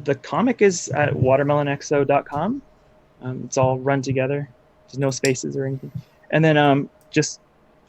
The comic is at watermelonxo.com. It's all run together. There's no spaces or anything. And then just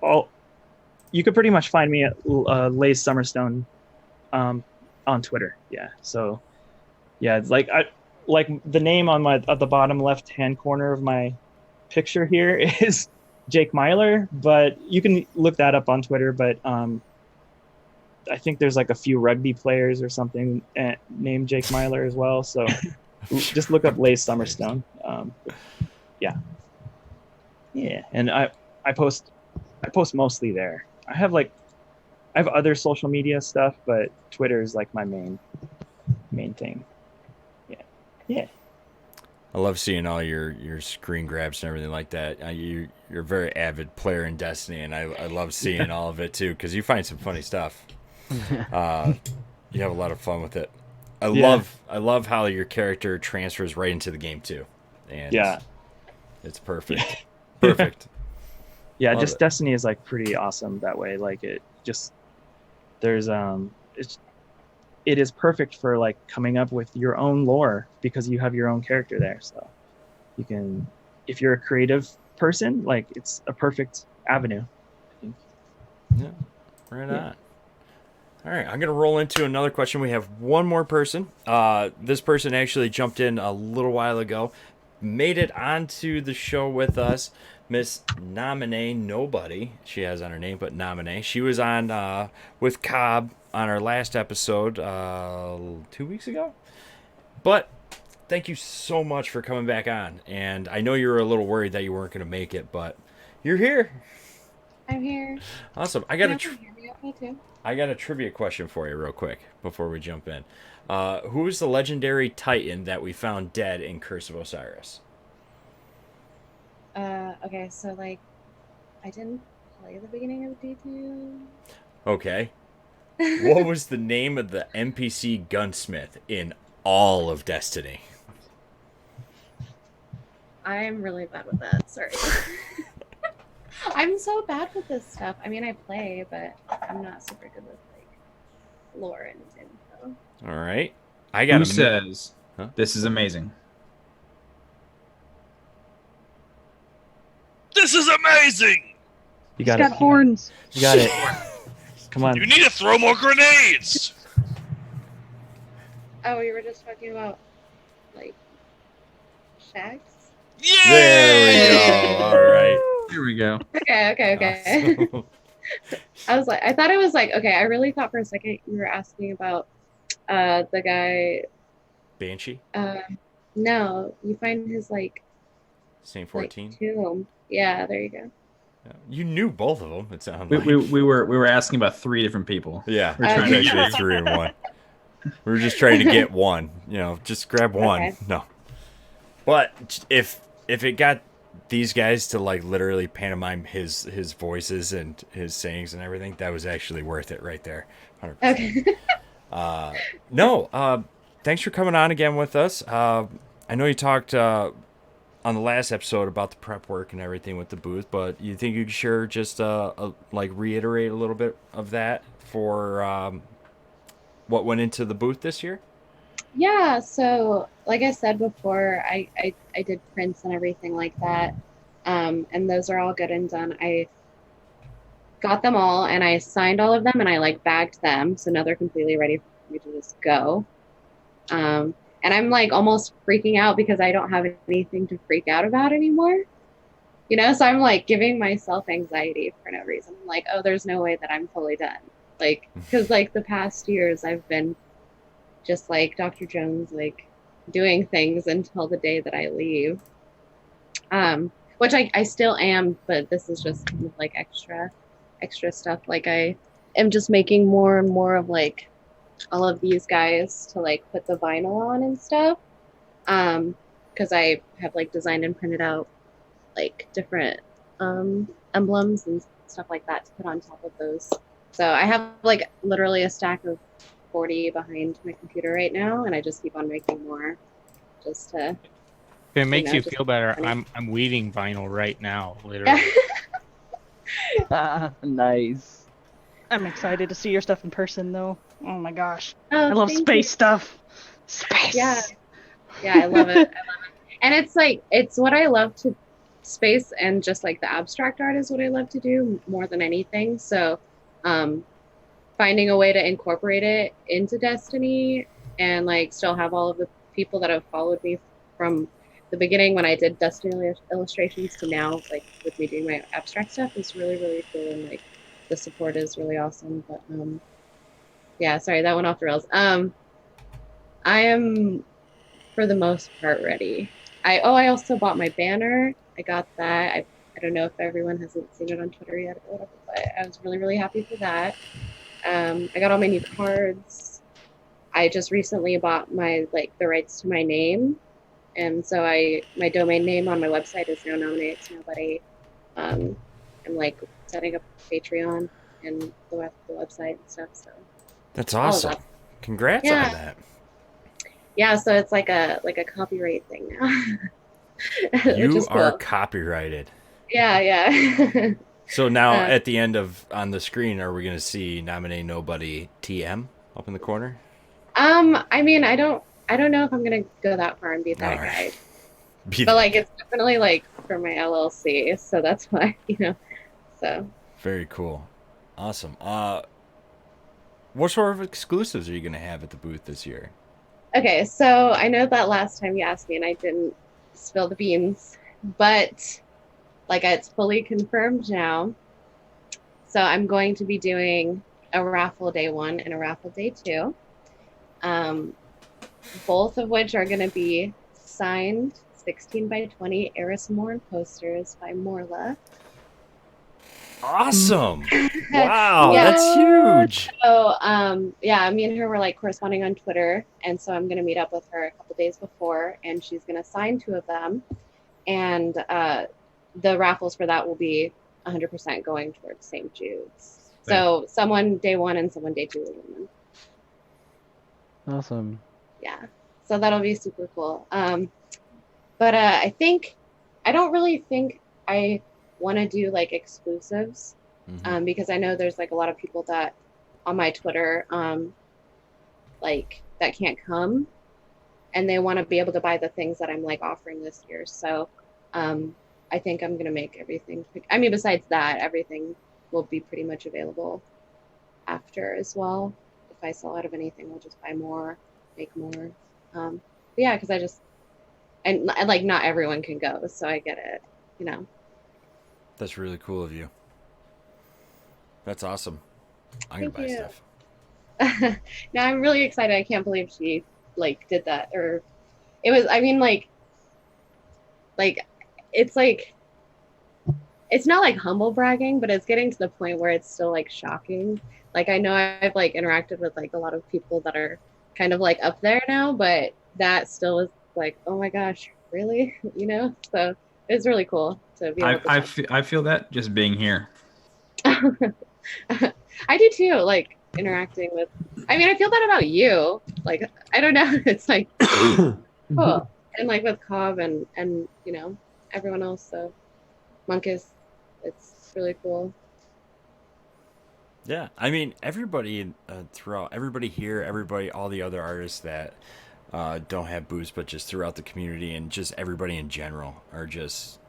all you could pretty much find me at Lay's Summerstone on Twitter. Yeah. So yeah, it's like the name on my at the bottom left hand corner of my picture here is Jake Myler, but you can look that up on Twitter. But I think there's like a few rugby players or something named Jake Myler as well. So just look up Lay's Summerstone. Yeah, yeah, and I post mostly there. I have other social media stuff, but Twitter is like my main thing. Yeah, yeah. I love seeing all your screen grabs and everything like that. You're a very avid player in Destiny, and I love seeing all of it too because you find some funny stuff. You have a lot of fun with it. I love how your character transfers right into the game too, and Yeah, it's perfect. Perfect. yeah. Love Just it. Destiny is like pretty awesome that way. Like it just there's it is perfect for like coming up with your own lore because you have your own character there. So you can, if you're a creative person, like it's a perfect avenue, I think. Yeah, right Yeah. on. All right, I'm gonna roll into another question. We have one more person. This person actually jumped in a little while ago, made it onto the show with us. Miss Nominee Nobody, she has on her name, but Nominee. She was on with Cobb on our last episode 2 weeks ago. But thank you so much for coming back on. And I know you were a little worried that you weren't going to make it, but you're here. I'm here. Awesome. You can hear me okay too. I got a trivia question for you real quick before we jump in. Who is the legendary Titan that we found dead in Curse of Osiris? Okay, so like, I didn't play the beginning of D2. Okay. What was the name of the NPC gunsmith in all of Destiny? I'm really bad with that. Sorry. I'm so bad with this stuff. I mean, I play, but I'm not super good with like lore and info. All right. I got Who says Huh? this is amazing? This is amazing! You He's got got it. horns. You got it. Come on. You need to throw more grenades! Oh, we were just talking about like shags. Yeah! There we go. All right. Here we go. Okay. Awesome. I was like, I thought it was like, okay. I really thought for a second you were asking about the guy. Banshee? No, you find his like Saint like 14? tomb. Yeah, there you go. Yeah. You knew both of them, it sounded We, like. we were asking about 3 different people. Yeah, We're it's trying to actually 3 in 1. We were just trying to get one. You know, just grab one. Okay. No. But if it got these guys to like literally pantomime his voices and his sayings and everything, that was actually worth it right there. 100%. Okay. No, thanks for coming on again with us. I know you talked on the last episode about the prep work and everything with the booth, but you think you could share just like reiterate a little bit of that for what went into the booth this year? Yeah, so like I said before, I did prints and everything like that. And those are all good and done. I got them all and I signed all of them and I like bagged them. So now they're completely ready for me to just go. And I'm like almost freaking out because I don't have anything to freak out about anymore. You know, so I'm like giving myself anxiety for no reason. I'm like, oh, there's no way that I'm fully done. Like, because like the past years I've been just like Dr. Jones, like doing things until the day that I leave. Which I still am, but this is just kind of like extra stuff. Like I am just making more and more of like all of these guys to like put the vinyl on and stuff. Because I have like designed and printed out like different emblems and stuff like that to put on top of those. So I have like literally a stack of 40 behind my computer right now, and I just keep on making more just to. If it makes know, you just feel better, funny. I'm weeding vinyl right now, literally. Nice. I'm excited to see your stuff in person, though. Oh my gosh. Oh, I love thank space you. stuff. Space. Yeah. Yeah, I love it. And it's like, it's what I love to space, and just like the abstract art is what I love to do more than anything. So finding a way to incorporate it into Destiny, and like still have all of the people that have followed me from the beginning when I did Destiny illustrations to now, like with me doing my abstract stuff, is really, really cool. And like the support is really awesome. But yeah, sorry, that went off the rails. I am for the most part ready. I also bought my banner. I got that. I don't know if everyone hasn't seen it on Twitter yet or whatever, but I was really, really happy for that. I got all my new cards. I just recently bought my the rights to my name, and so my domain name on my website is now Nominated to Nobody. I'm like setting up Patreon and the website and stuff. So That's all of awesome. that. Congrats Yeah. on that. Yeah, so it's like a copyright thing now. Which You is are cool. copyrighted. Yeah, yeah. So now at the end of on the screen, are we going to see Nominate Nobody TM up in the corner? I mean, I don't know if I'm gonna go that far and be that All right. guy. Be But that like guy. it's definitely like for my LLC, so that's why, So Very cool. Awesome. What sort of exclusives are you going to have at the booth this year? okay, so I know that last time you asked me and I didn't spill the beans, but like it's fully confirmed now. So I'm going to be doing a raffle day 1 and a raffle day 2. Both of which are going to be signed 16 by 20 Eris Morn posters by Morla. Awesome. Wow, Yeah. that's huge. So, yeah, me and her were like corresponding on Twitter, and so I'm gonna meet up with her a couple days before, and she's gonna sign 2 of them, and the raffles for that will be 100% going towards St. Jude's. So someone day 1 and someone day 2 will win them. Awesome. Yeah, so that'll be super cool. But I don't really think I want to do like exclusives. Because I know there's like a lot of people that on my Twitter like that can't come, and they want to be able to buy the things that I'm like offering this year. So I think I'm gonna make everything. I mean, besides that, everything will be pretty much available after as well. If I sell out of anything, we'll just buy more, make more. But yeah, because and like not everyone can go, so I get it. That's really cool of you. That's awesome. I'm going to buy Thank stuff. Now I'm really excited. I can't believe she like did that. Or it was, I mean, like it's like it's not like humble bragging, but it's getting to the point where it's still like shocking. Like I know I've like interacted with like a lot of people that are kind of like up there now, but that still is like, oh my gosh, really? So it's really cool to be able to I feel that just being here. I do too, like interacting with, I mean, I feel that about you. Like, I don't know. It's like cool. And like with Cobb and everyone else. So Monkus, it's really cool. Yeah, I mean, everybody throughout, everybody here, all the other artists that don't have booths, but just throughout the community and just everybody in general are just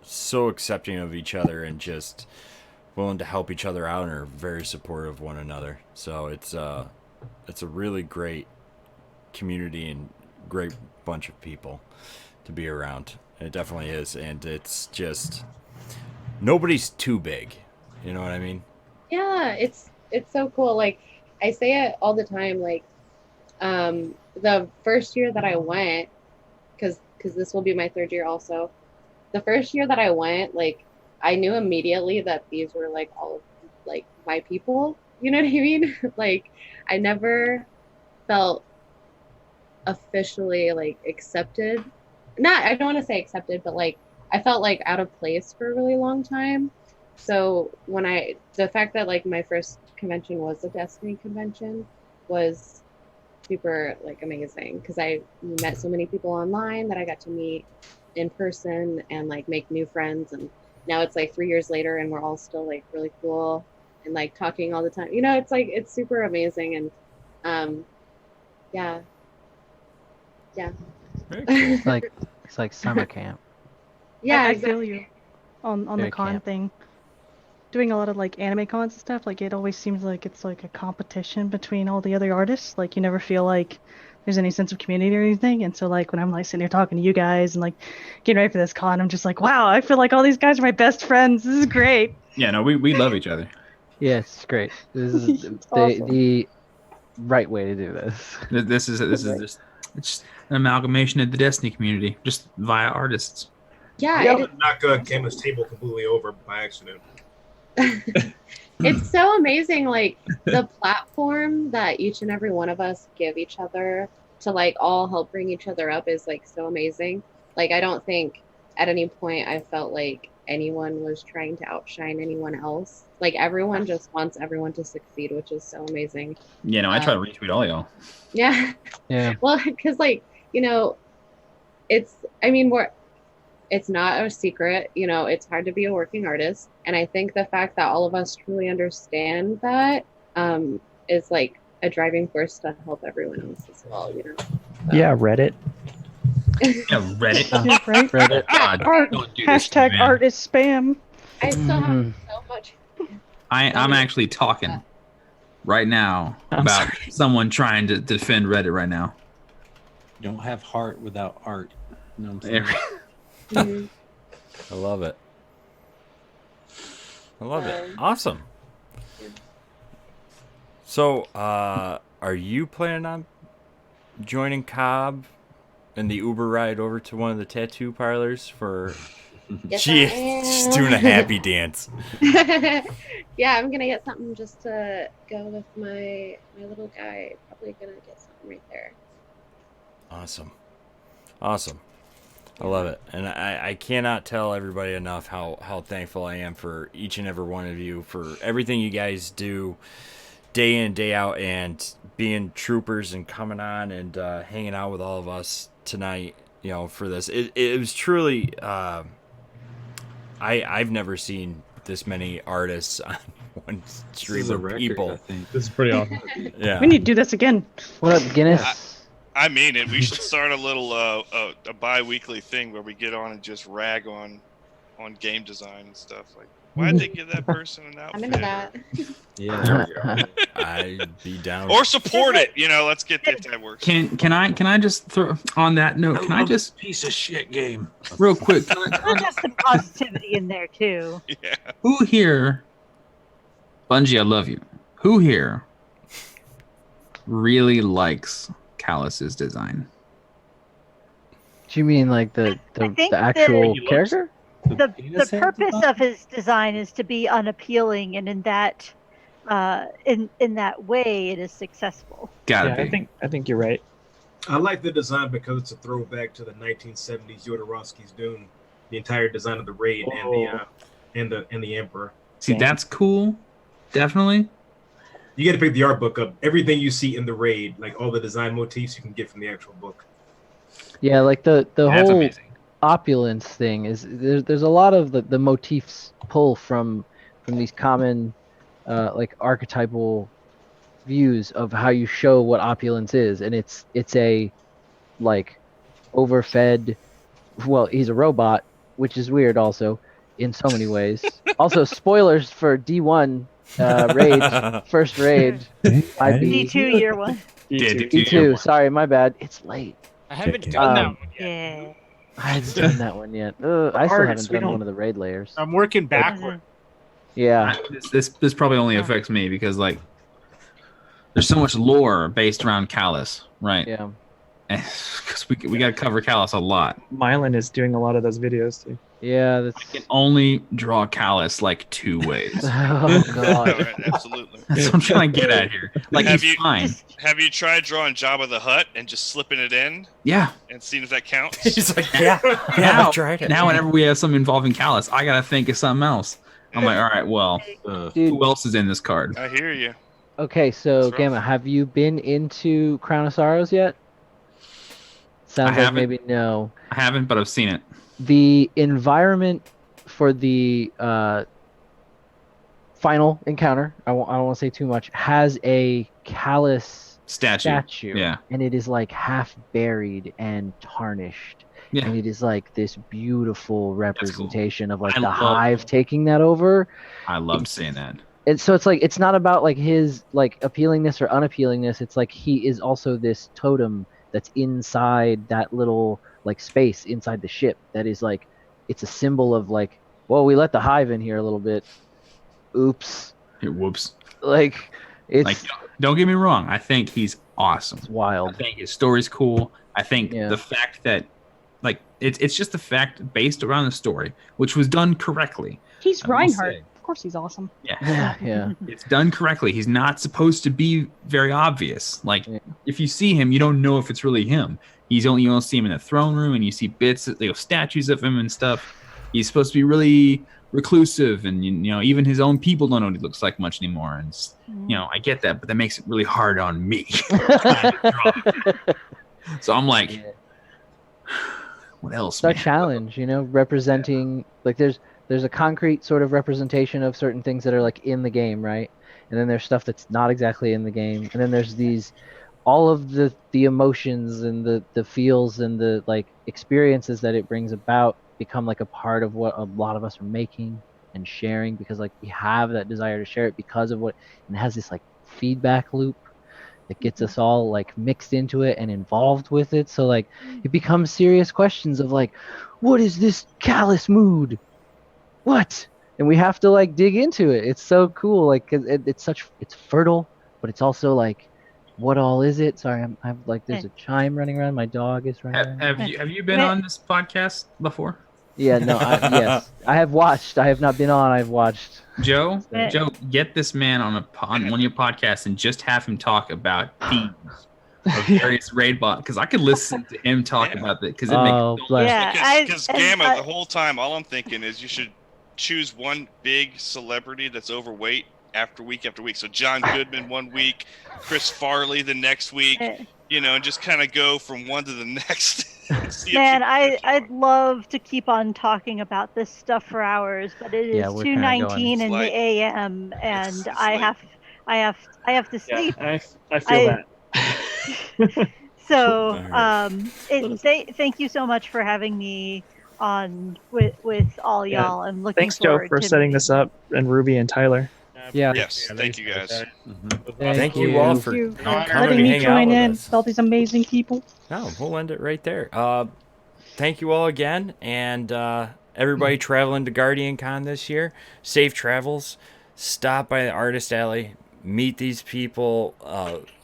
so accepting of each other and just willing to help each other out and are very supportive of one another. So it's a really great community and great bunch of people to be around. It definitely is, and it's just nobody's too big. You know what I mean? Yeah, it's so cool. Like I say it all the time. Like the first year that I went, because this will be my 3rd year also. The first year that I went, like I knew immediately that these were like all like my people. You know what I mean? Like I never felt officially like accepted. I don't want to say accepted, but like I felt like out of place for a really long time. So the fact that like my first convention was a Destiny convention was super like amazing, because I met so many people online that I got to meet in person and like make new friends. And now it's like 3 years later and we're all still like really cool and like talking all the time. It's like it's super amazing. And yeah, Very cool. It's like summer camp. Yeah, I exactly. feel you on the Very con camp. thing. Doing a lot of like anime cons and stuff, like it always seems like it's like a competition between all the other artists. Like you never feel like there's any sense of community or anything. And so like when I'm like sitting here talking to you guys and like getting ready for this con, I'm just like, wow, I feel like all these guys are my best friends. This is great. Yeah, no, we love each other. Yeah, it's great. This is It's awesome. the right way to do this. This is just it's an amalgamation of the Destiny community, just via artists. Yeah, Yeah, but knock Camus' table completely over by accident. it's so amazing, like the platform that each and every one of us give each other to like all help bring each other up is like so amazing. Like I don't think at any point I felt like anyone was trying to outshine anyone else. Like everyone just wants everyone to succeed, which is so amazing. Yeah, no, I try to retweet all y'all. Yeah. Yeah. Well, because like, you know, it's not a secret, you know, it's hard to be a working artist. And I think the fact that all of us truly understand that is like a driving force to help everyone else as well, you know. So. Yeah, Reddit. Yeah, Reddit. Yeah, right? Reddit. God, Art, don't do this to me, hashtag man. art is spam. I still have Mhm. so much. I'm actually talking right now I'm about sorry. someone trying to defend Reddit right now. You don't have heart without art. You know what I'm saying? Mhm. I love it. I love it. Awesome. Yeah. So, are you planning on joining Cobb and the Uber ride over to one of the tattoo parlors for? Yes, She's I am. doing a happy dance. Yeah, I'm gonna get something just to go with my little guy. Probably gonna get something right there. Awesome. Awesome. I love it. And I cannot tell everybody enough how thankful I am for each and every one of you, for everything you guys do day in, day out, and being troopers and coming on and hanging out with all of us tonight, you know, for this. It was truly, I've never seen this many artists on one This stream is a of record, people. I think. This is pretty awesome. Yeah. We need to do this again. What up, Guinness? I mean it. We should start a little a bi-weekly thing where we get on and just rag on game design and stuff. Like, why'd they give that person an outfit? I'm into that. Yeah, there we go. I'd be down. Or support it. You know, let's get if that works. Can I just throw on that note? Can I just piece of shit game? real quick? There's just some positivity in there too. Yeah. Who here, Bungie? I love you. Who here really likes Callus's design? Do you mean like the I think actual that- character? The purpose of his design is to be unappealing, and in that in that way, it is successful. Gotta Yeah, be. I think you're right. I like the design because it's a throwback to the 1970s Jodorowsky's Dune. The entire design of the raid and the Emperor. See, that's cool. Definitely. You got to pick the art book up. Everything you see in the raid, like all the design motifs, you can get from the actual book. Yeah, like the That's whole amazing. opulence thing is there's a lot of the motifs pull from these common like archetypal views of how you show what opulence is, and it's a like overfed, well, he's a robot, which is weird also in so many ways. Also, spoilers for D1 raid, first raid. D2 year one. Yeah, D2, sorry, my bad. It's late. I haven't JK. done that one yet. Yeah. I haven't done that one yet. I still Artists, haven't we done don't- one of the raid layers. I'm working backward. Yeah. This probably only affects me because like there's so much lore based around Callus, right? Yeah. Because we got to cover Callus a lot. Mylan is doing a lot of those videos too. Yeah, that's. I can only draw Callus like two ways. Oh god. Right, absolutely. That's what I'm trying to get at here. Like Have he's you- fine. Have you tried drawing Jabba the Hutt and just slipping it in Yeah. and seeing if that counts? He's like, yeah, Now, I tried it. now whenever we have something involving Callus, I gotta think of something else. I'm like, all right, well, Dude, who else is in this card? I hear you. okay, so That's rough. Gamma, have you been into Crown of Sorrows yet? Sounds like haven't. maybe no. I haven't, but I've seen it. The environment for the final encounter, I don't want to say too much, has a Callus statue. Yeah. And it is like half buried and tarnished. Yeah. And it is like this beautiful representation of like I the love- hive taking that over. I loved saying that. And so it's like it's not about like his like appealingness or unappealingness. It's like he is also this totem that's inside that little like space inside the ship that is like it's a symbol of like, well, we let the hive in here a little bit. Oops. Whoops. Like it's like, don't get me wrong. I think he's awesome. It's wild. I think his story's cool. I think the fact that like it's just the fact based around the story, which was done correctly. He's Reinhardt. Of course he's awesome. Yeah. It's done correctly. He's not supposed to be very obvious. Like if you see him, you don't know if it's really him. You don't see him in the throne room, and you see bits, statues of him and stuff. He's supposed to be really reclusive, and you know, even his own people don't know what he looks like much anymore. And you know, I get that, but that makes it really hard on me. So I'm like, what else? It's a challenge, you know, representing like there's a concrete sort of representation of certain things that are like in the game, right? And then there's stuff that's not exactly in the game, and then there's these all of the emotions and the feels and the like experiences that it brings about become like a part of what a lot of us are making and sharing, because like we have that desire to share it because of what, and it has this like feedback loop that gets us all like mixed into it and involved with it. So like it becomes serious questions of like, what is this callous mood? What? And we have to like dig into it. It's so cool. Like it's fertile, but it's also like, what all is it? Sorry, I'm like there's a chime running around. My dog is running around. Have you been on this podcast before? Yeah, no, yes, I have watched. I have not been on. I've watched. Joe, get this man on one of your podcasts and just have him talk about themes of various raid bots, because I could listen to him talk about that because it makes so much. Because Gamma, the whole time, all I'm thinking is you should choose one big celebrity that's overweight after week. So John Goodman 1 week, Chris Farley the next week, you know, and just kind of go from one to the next. Man, I'd love to keep on talking about this stuff for hours, but it is 2:19 in the AM, and I have to sleep. Yeah, I feel that. So, thank you so much for having me on with all y'all. I'm looking Thanks, Joe, forward for to setting this up, and Ruby and Tyler. Yeah. Yes, thank you guys. Thank you all for letting me join in with all these amazing people. No, we'll end it right there. Thank you all again, and everybody traveling to GuardianCon this year, safe travels. Stop by the Artist Alley, meet these people,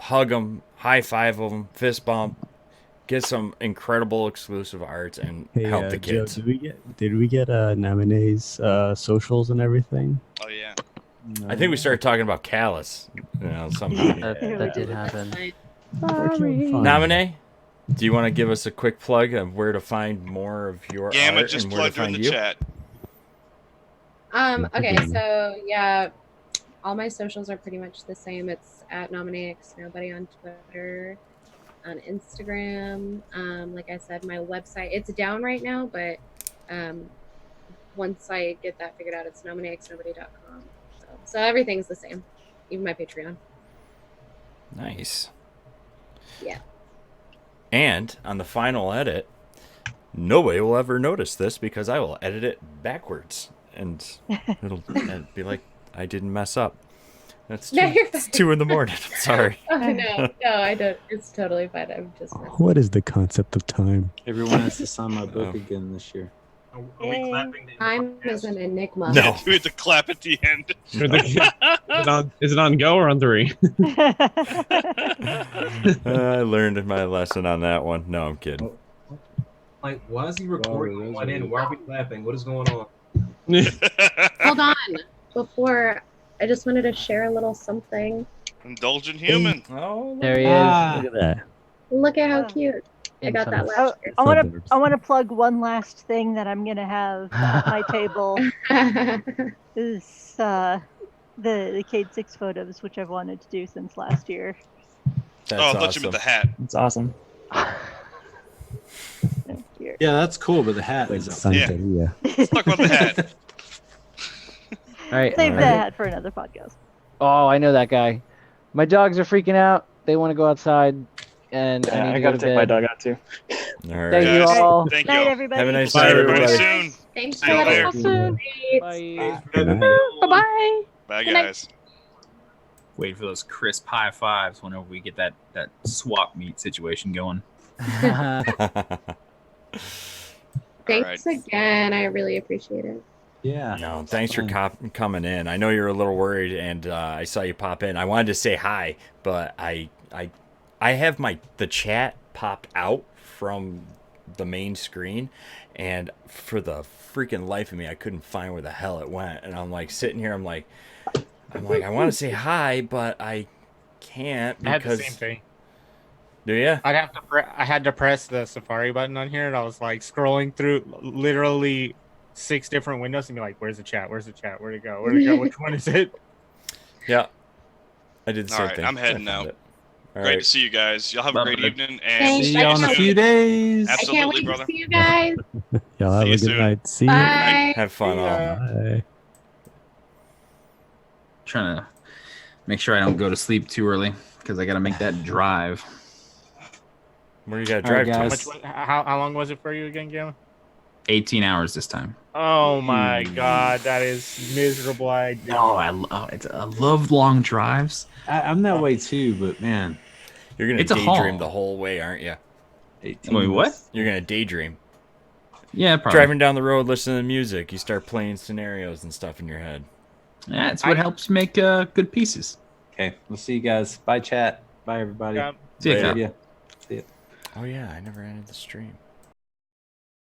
hug them, high five them, fist bump, get some incredible exclusive arts, and help the kids. Joe, did we get Namine's socials and everything? Oh yeah. I think we started talking about Callus. You know, that did happen. Namine, do you want to give us a quick plug of where to find more of your Gamma art just and where to plugged her in find the you? chat. Okay, so yeah, all my socials are pretty much the same. It's at NominateX Nobody on Twitter, on Instagram. Like I said, my website, it's down right now, but once I get that figured out, it's nominateXnobody.com. So everything's the same, even my Patreon. Nice. Yeah. And on the final edit, nobody will ever notice this because I will edit it backwards, and it'll be like I didn't mess up. That's it's 2 in the morning. I'm sorry. Oh, no, I don't. It's totally fine. I'm just. What is the concept of time? Everyone has to sign my book again this year. Are we clapping? Time is an enigma. No, we had to clap at the end. Is it on go or on 3? I learned my lesson on that one. No, I'm kidding. Like, why is he recording one in? Why are we clapping? What is going on? Hold on. Before, I just wanted to share a little something. Indulgent human. Oh, there he is. Look at that. Look at how cute. I got that last year. I want to plug one last thing that I'm gonna have at my table. Is the Cade 6 photos, which I've wanted to do since last year. That's I thought you meant the hat. It's awesome. Yeah, that's cool, but the hat is Santeria. Let's talk about the hat. All right. Save that for another podcast. Oh, I know that guy. My dogs are freaking out. they want to go outside, and Yeah, I need I to gotta go to take my bed. dog out too. All right. Thank you Guys, all. thank Night, you. everybody. Have a nice Bye, night, everybody. everybody. Soon. Thanks See for you letting later. us Soon. meet. Bye. Bye-bye. Bye, Good night. guys. Wait for those crisp high fives whenever we get that swap meet situation going. Thanks again. I really appreciate it. Yeah. No, thanks for coming in. I know you're a little worried, and I saw you pop in. I wanted to say hi, but I have the chat popped out from the main screen, and for the freaking life of me, I couldn't find where the hell it went. And I'm like sitting here, I'm like, I want to say hi, but I can't I had the because. same thing. Do you? I had to press the Safari button on here, and I was like scrolling through literally 6 different windows and be like, "Where's the chat? Where's the chat? Where'd it go? Where'd it go? Which one is it?" Yeah, I did the All same right, thing. I'm heading I found out. it. All Great right. to see you guys. Y'all have a Bye, great bud. evening, and Thanks. See you on a soon. few days. I can't Absolutely, wait brother. to see you guys. Y'all See have you a good soon. night. See you. Bye. Have fun all. Bye. Trying to make sure I don't go to sleep too early because I got to make that drive. Where you gotta All right, drive to? guys. How long was it for you again, Galen? 18 hours this time. Oh my god, that is miserable. No, I love long drives. I'm that way too, but man, You're gonna It's a daydream haul. the whole way, aren't you? 18 Wait, what? was- You're gonna daydream. Yeah, probably. Driving down the road, listening to music, you start playing scenarios and stuff in your head. That's what helps make good pieces. Okay, we'll see you guys. Bye, chat. Bye, everybody. Yeah. See ya, Later. Kyle. Yeah. See ya. Oh yeah, I never ended the stream.